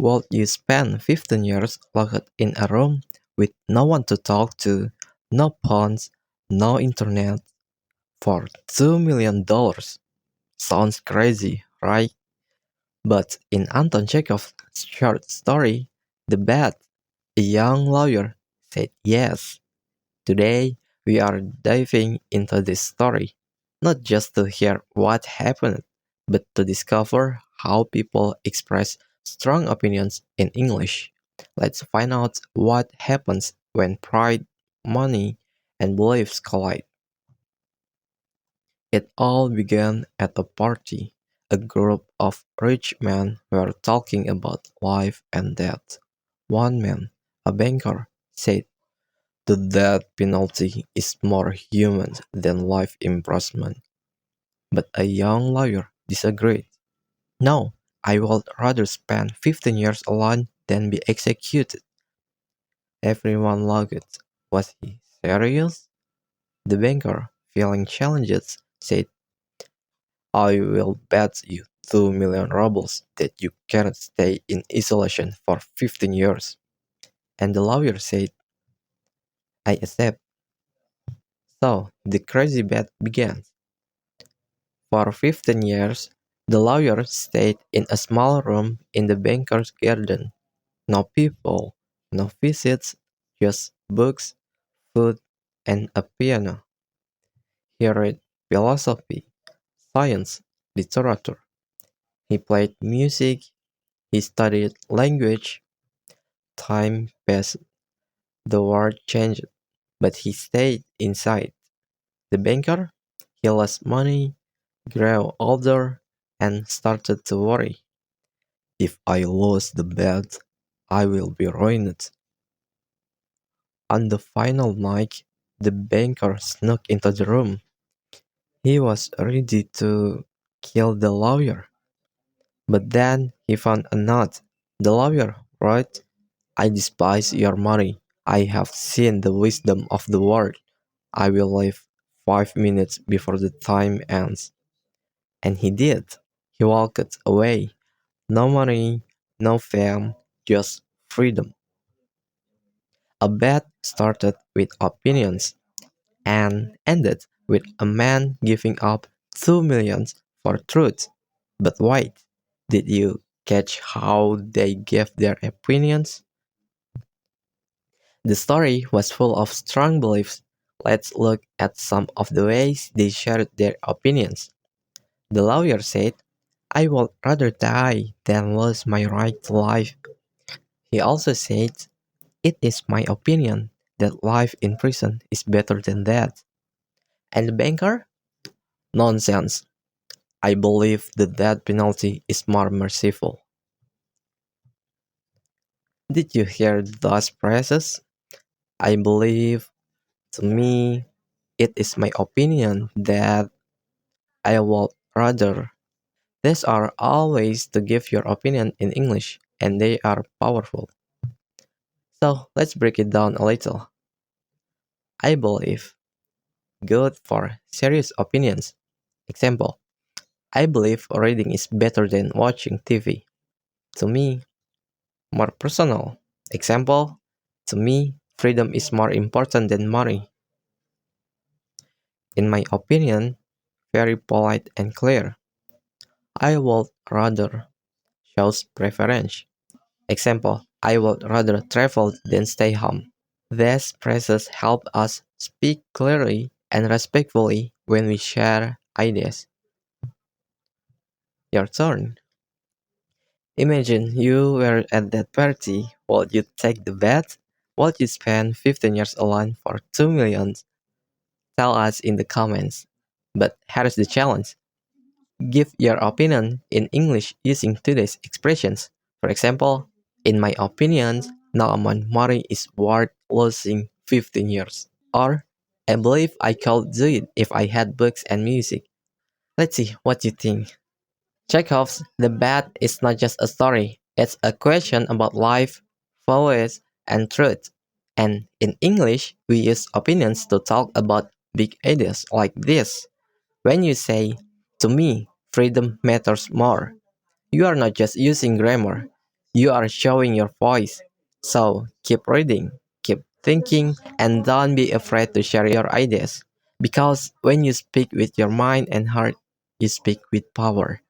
Would you spend 15 years locked in a room with no one to talk to, no phones, no internet, for $2 million? Sounds crazy, right? But in Anton Chekhov's short story, The Bat, a young lawyer said yes. Today, we are diving into this story, not just to hear what happened, but to discover how people express strong opinions in English. Let's find out what happens when pride, money, and beliefs collide. It all began at a party. A group of rich men were talking about life and death. One man, a banker, said, "The death penalty is more human than life imprisonment." But a young lawyer disagreed. "No, I would rather spend 15 years alone than be executed." Everyone laughed. Was he serious? The banker, feeling challenged, said, "I will bet you 2 million rubles that you cannot stay in isolation for 15 years." And the lawyer said, "I accept." So the crazy bet began. For 15 years, the lawyer stayed in a small room in the banker's garden. No people, no visits, just books, food, and a piano. He read philosophy, science, literature. He played music, he studied language. Time passed, the world changed, but he stayed inside. The banker, he lost money, grew older, and started to worry. "If I lose the bet, I will be ruined." On the final night, the banker snuck into the room. He was ready to kill the lawyer. But then he found a note. The lawyer wrote, "I despise your money. I have seen the wisdom of the world. I will leave 5 minutes before the time ends." And he did. He walked away. No money, no fame, just freedom. A bet started with opinions and ended with a man giving up 2 millions for truth. But wait, did you catch how they gave their opinions? The story was full of strong beliefs. Let's look at some of the ways they shared their opinions. The lawyer said, "I would rather die than lose my right to life." He also said, "It is my opinion that life in prison is better than death." And the banker? "Nonsense. I believe the death penalty is more merciful." Did you hear those phrases? "I believe," "to me," "it is my opinion that," "I would rather." These are all ways to give your opinion in English, and they are powerful. So let's break it down a little. I believe. Good for serious opinions. Example, "I believe reading is better than watching TV." To me, more personal. Example, "To me, freedom is more important than money." In my opinion, very polite and clear. "I would rather." Shows preference. Example, "I would rather travel than stay home." These phrases help us speak clearly and respectfully when we share ideas. Your turn. Imagine you were at that party. Would you take the bet? Would you spend 15 years alone for 2 million? Tell us in the comments. But here's the challenge. Give your opinion in English using today's expressions. For example, "In my opinion, no amount of money is worth losing 15 years." Or, "I believe I could do it if I had books and music." Let's see what you think. Chekhov's The Bat is not just a story, it's a question about life, values, and truth. And in English, we use opinions to talk about big ideas like this. When you say, "To me, freedom matters more," you are not just using grammar, You are showing your voice. So keep reading, keep thinking, and don't be afraid to share your ideas. Because when you speak with your mind and heart, you speak with power.